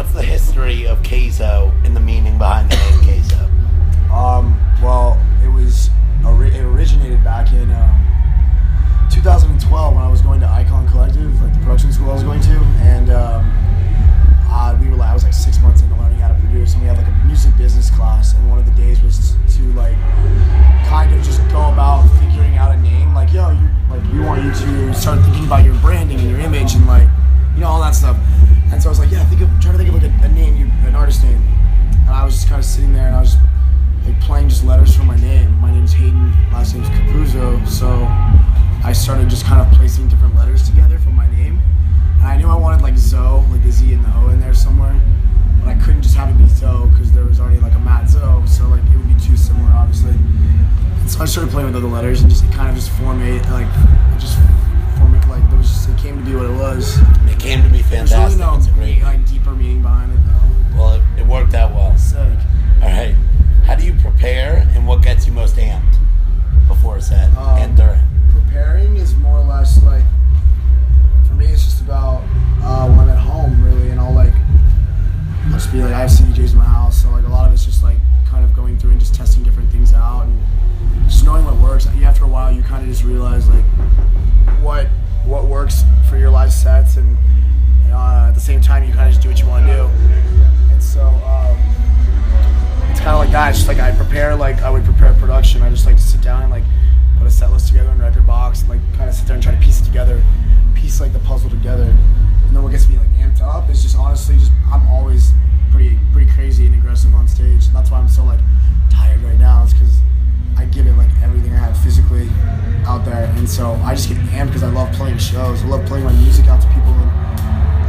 what's the history of Kayzo and the meaning behind the name Kayzo? Well, it originated back in 2012 when I was going to Icon Collective, like the production school I was going to, and I was like 6 months into learning how to produce, and we had like a music business class, and one of the days was to like kind of just go about figuring out a name, like we want you to start thinking about your branding and your image and like all that stuff. And so I was like, try to think of like a name, an artist name, and I was just kind of sitting there and I was like playing just letters from my name. My name's Hayden, last name's Capuzzo, so I started just kind of placing different letters together from my name. And I knew I wanted like Zoe, like the Z and the O in there somewhere, but I couldn't just have it be Zoe because there was already like a Matt Zoe, so like it would be too similar, obviously. And so I started playing with other letters and just it kind of just it came to be what it was. It came to be fantastic. There's really no deeper meaning behind it though. Well, it worked out well. Sick. All right. How do you prepare, and what gets you most amped before a set and during? Preparing is more or less like, for me, it's just about when I'm at home, really, and I'll just be like, I have CDJs in my house, so like a lot of it's just like kind of going through and just testing different things out and just knowing what works. After a while, you kind of just realize like what works for your live sets, and at the same time, you kind of just do what you want to do. And so it's kind of like that. It's just like I prepare like I would prepare production. I just like to sit down and like put a set list together in record box, and like kind of sit there and try to piece it together, piece like the puzzle together. And then what gets me like amped up is just honestly I'm always pretty crazy and aggressive on stage. And that's why I'm so like tired right now. It's because I give it like everything I have physically out there, and so I just get amped because I love playing shows. I love playing my music out to people, and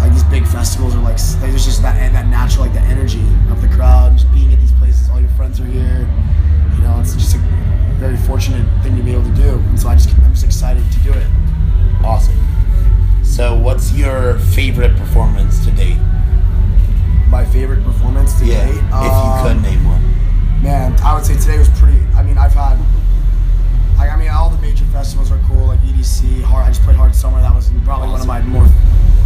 like these big festivals are like there's just that natural like the energy of the crowd, just being at these places. All your friends are here. It's just a very fortunate thing to be able to do, and so I'm just excited to do it. Awesome. So, what's your favorite performance to date? My favorite performance to date? If you could name one. Man, I would say today was pretty. All the major festivals are cool, like EDC, I just played Hard Summer. That was probably one of my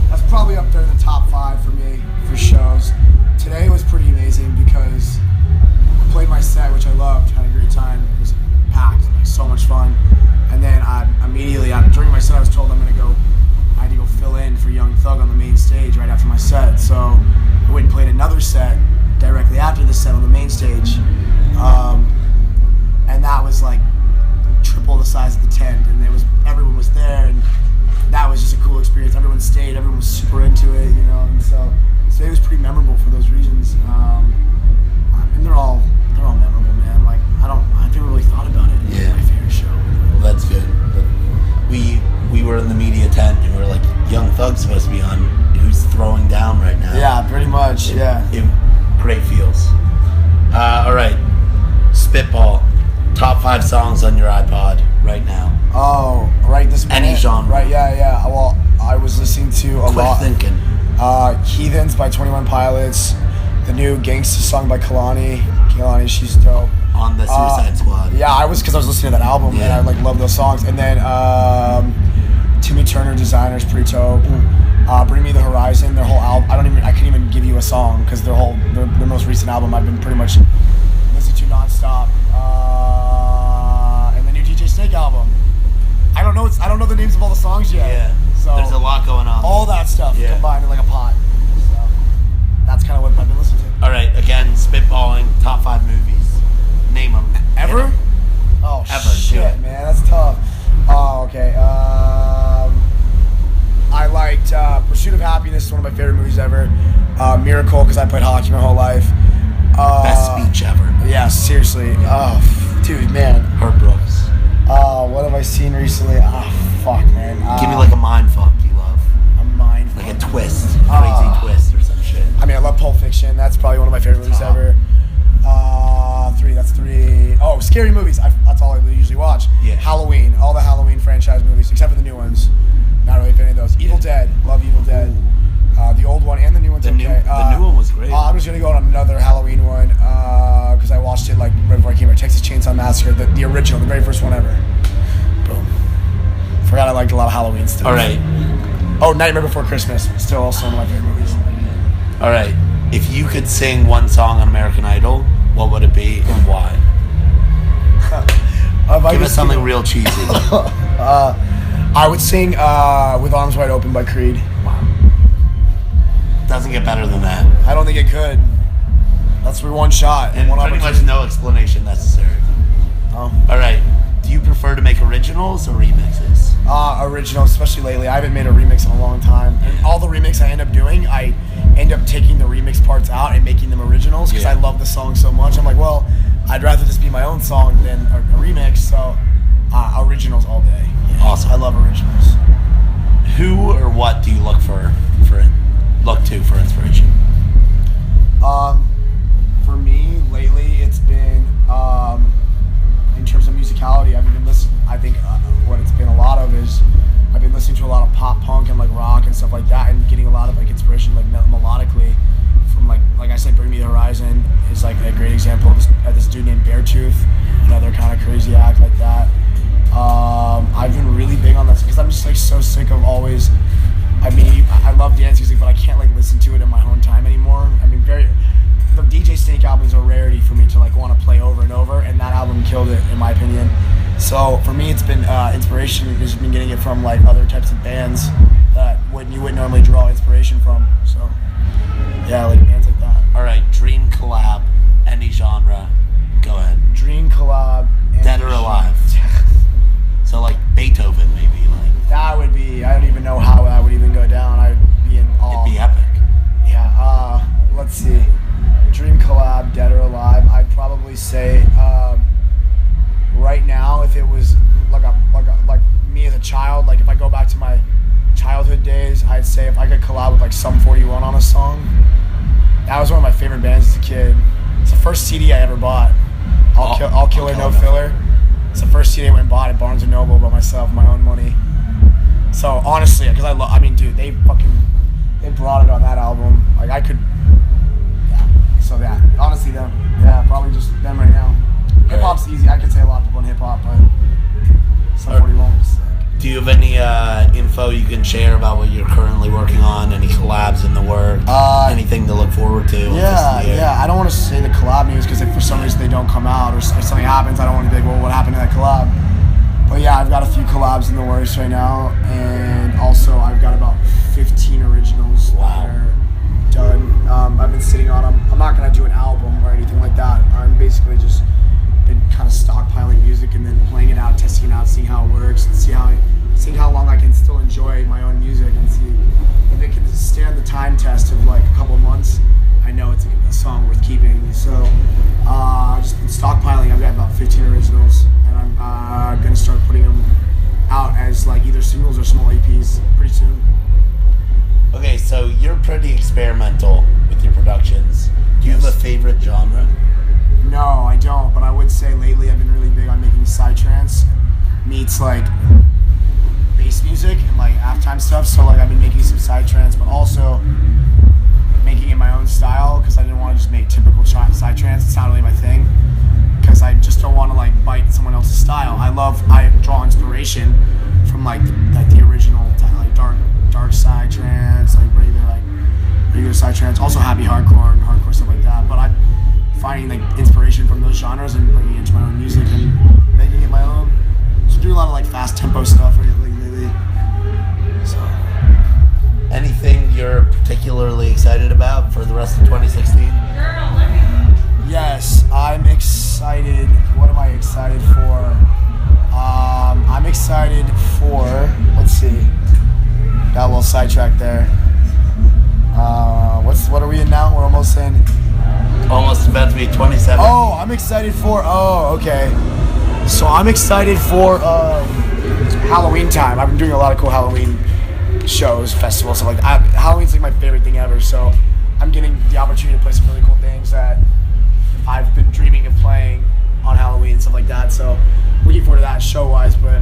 that's probably up there in the top 5 for me for shows. Today was pretty amazing because I played my set, which I loved, had a great time. It was packed, like so much fun. And then during my set, I was told I had to go fill in for Young Thug on the main stage right after my set. So I went and played another set directly after the set on the main stage. And that was like triple the size of the tent, and everyone was there, and that was just a cool experience. Everyone stayed, everyone was super into it, and so today was pretty memorable for those reasons. And they're all memorable, man. Like I've never really thought about it. Yeah. My favorite show. Well, that's good. We were in the media tent, and we were like, Young Thug's supposed to be on. Who's throwing down right now? Yeah, pretty much. Great feels. All right, spitball. Top 5 songs on your iPod right now. Oh, right this minute? Any genre. Right, yeah. Well, I was listening to a lot. Quit thinking. Heathens by 21 Pilots, the new Gangsta song by Kalani. Kalani, she's dope. On the Suicide Squad. Yeah, because I was listening to that album, and I love those songs. And then Timmy Turner, Designer's pretty dope. Bring Me the Horizon, their whole album. I can't even give you a song because their most recent album I've been pretty much listening to nonstop. And the new DJ Snake album. I don't know the names of all the songs yet. Yeah. So there's a lot going on. All that stuff combined in like a pot. So that's kind of what I've been listening to. All right, again, spitballing, top 5 movies. Name them. Ever? Yeah. Oh, Ever. shit, man, that's tough. Oh, okay. I liked Pursuit of Happiness, is one of my favorite movies ever. Miracle, because I played hockey my whole life. Best speech ever. Yeah, seriously. Oh, dude, man. Herb Brooks. What have I seen recently? Fuck, man. Give me like a mind fuck you love. A mind fuck. Like a twist. Crazy twist or some shit. I love Pulp Fiction. That's probably one of my favorite movies ever. 3. That's 3. Oh, scary movies. That's all I usually watch. Yeah. Halloween. All the Halloween franchise movies, except for the new ones. Not really a fan of those. Evil Dead. Love Evil Dead. The old one and the new one's okay. The new one was great. I'm just gonna go on another Halloween one because I watched it like right before I came here. Texas Chainsaw Massacre, the original, the very first one ever. Boom. Forgot I liked a lot of Halloween stuff. All right. Oh, Nightmare Before Christmas. Still also one of my favorite movies. All right. If you could sing one song on American Idol, what would it be and why? Give us something real cheesy. I would sing With Arms Wide Open by Creed. Wow. Doesn't get better than that. I don't think it could. That's for one shot. And one pretty much no explanation necessary. Oh. Alright. Do you prefer to make originals or remixes? Originals, especially lately. I haven't made a remix in a long time. And all the remix I end up doing, I end up taking the remix parts out and making them originals because I love the song so much. I'm like, well, I'd rather this be my own song than a remix, so originals all day. Yeah. Awesome. I love originals. Who or what do you look to for inspiration? For me, lately, it's been in terms of musicality. I've been listening. I think what it's been a lot of is I've been listening to a lot of pop punk and like rock and stuff like that, and getting a lot of like inspiration like melodically from like I said, Bring Me the Horizon is like a great example of this dude named Beartooth, another kind of crazy act like that. I've been really big on that because I'm just like so sick of always. I mean, I love dance music, but I can't like listen to it in my own time anymore. I mean, the DJ Snake album is a rarity for me to like want to play over and over, and that album killed it in my opinion. So for me, it's been inspiration has been getting it from like other types of bands that you wouldn't normally draw inspiration from. So yeah, like bands like that. All right, dream collab, any genre. Go ahead. Dream collab. Dead or alive. So like Beethoven, maybe like. That would be. I don't even know how that would even go down. I would be in awe. It'd be epic. Yeah. Let's see. Dream collab, Dead or Alive. I'd probably say right now, if it was like me as a child, like if I go back to my childhood days, I'd say if I could collab with like Sum 41 on a song. That was one of my favorite bands as a kid. It's the first CD I ever bought. All Killer No Filler. It's the first CD I went and bought at Barnes & Noble by myself, my own money. So honestly, because I mean, dude, they brought it on that album. Like I could, yeah. So yeah, honestly, them. Yeah, probably just them right now. Hip hop's easy. I could say a lot of people in hip hop, but Sum 41 is sick. Do you have any info you can share about what you're currently working on? Any collabs in the works? Anything to look forward to? Yeah. I don't want to say the collab news because if for some reason they don't come out or if something happens, I don't want to be like, well, what happened to that collab? But yeah, I've got a few collabs in the works right now, and also I've got about 15 originals that are done. I've been sitting on them. I'm not gonna do an album or anything like that. I'm basically just been kind of stockpiling music and then playing it out, testing it out, seeing how it works, and seeing how long I can still enjoy my own music and see if it can stand the time test of like a couple of months. I know it's a song worth keeping. So I've just been stockpiling. I've got about 15 originals, and I'm gonna start putting them out as like either singles or small EPs pretty soon. Okay, so you're pretty experimental with your productions. Do you have a favorite genre? No, I don't, but I would say lately I've been really big on making psytrance meets like bass music and like halftime stuff. So like I've been making some psytrance, but also making it my own style because I didn't want to just make typical psytrance. It's not really my thing because I just don't want to like bite someone else's style. I draw inspiration from like the original like dark psytrance, like regular psytrance, also happy hardcore and hardcore stuff like that. But I'm finding like inspiration from those genres and bringing it into my own music and making it my own. So doing a lot of like fast tempo stuff lately. So anything you're particularly excited about for the rest of 2016? Yes, I'm excited. What am I excited for? I'm excited for, let's see, got a little sidetracked there. What are we in now? We're almost in. Almost about to be 27. Oh, I'm excited for, okay. So I'm excited for Halloween time. I've been doing a lot of cool Halloween shows, festivals, stuff like that. Halloween's like my favorite thing ever, so I'm getting the opportunity to play some really cool things that I've been dreaming of playing on Halloween and stuff like that. So looking forward to that show-wise, but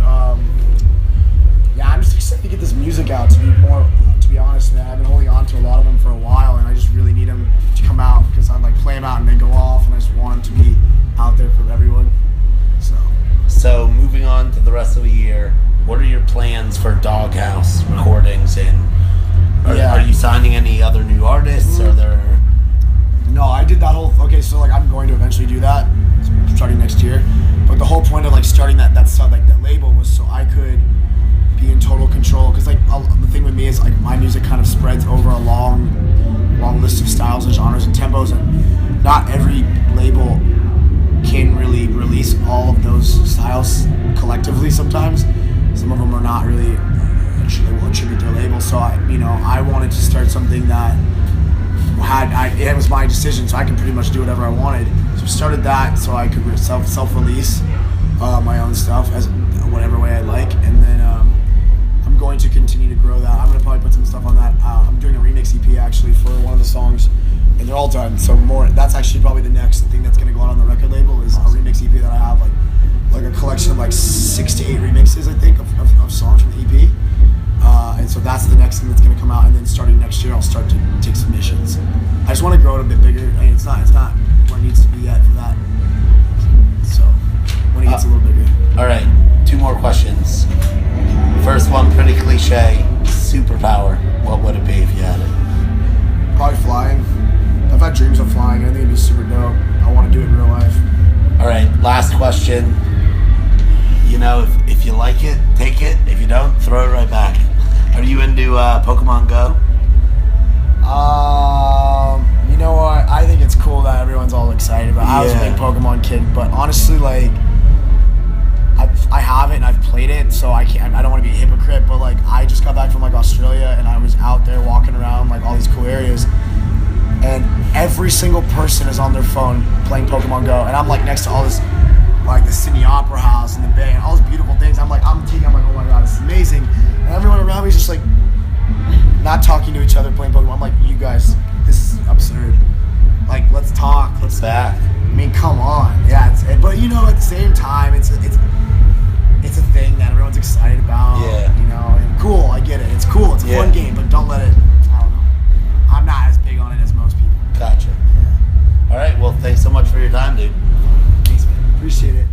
yeah, I'm just excited to get this music out. To be honest, man, I've been holding on to a lot of them for a while, and I just really need them to come out because I like play them out and they go off, and I just want them to be out there for everyone. So moving on to the rest of the year, what are your plans for Doghouse recordings, and are you signing any other new artists? Are there the thing with me is like my music kind of spreads over a long list of styles and genres and tempos, and not every label can really release all of those styles collectively. Sometimes some of them are not really, they will attribute their label. So I wanted to start something that it was my decision, so I can pretty much do whatever I wanted. So I started that so I could self-release my own stuff as whatever way I like, and then I'm going to continue to grow that. I'm going to probably put some stuff on that. I'm doing a remix EP actually for one of the songs, and they're all done. So that's actually probably the next thing that's going to go out on the record label is a remix EP that I have, like a collection of like 6 to 8 remixes, I think, of songs from the EP. And so that's the next thing that's going to come out, and then starting next year I'll start to take submissions. I just want to grow it a bit bigger. I mean, it's not where it needs to be yet for that. So when it gets a little bigger. All right, 2 more questions. First one, pretty cliche. Superpower. What would it be if you had it? Probably flying. I've had dreams of flying. I think it'd be super dope. I want to do it in real life. All right, last question. If you like it, take it. If you don't, throw it right back. Are you into Pokemon Go? You know what? I think it's cool that everyone's all excited about it. I was a big Pokemon kid, but honestly, like, I have it and I've played it, so I don't want to be a hypocrite, but like, I just got back from like Australia and I was out there walking around like all these cool areas, and every single person is on their phone playing Pokemon Go, and I'm like next to all this, like the Sydney Opera House and the Bay and all these beautiful things. I'm like, oh my god, this is amazing. And everyone around me is just like not talking to each other, playing Pokemon. I'm like, you guys, this is absurd. Like, let's talk. Let's back. I mean, come on. Yeah, but at the same time, it's a thing that everyone's excited about. Yeah. And cool. I get it. It's cool. It's a fun game, but don't let it. I don't know. I'm not as big on it as most people. Gotcha. Yeah. All right. Well, thanks so much for your time, dude. Thanks, man. Appreciate it.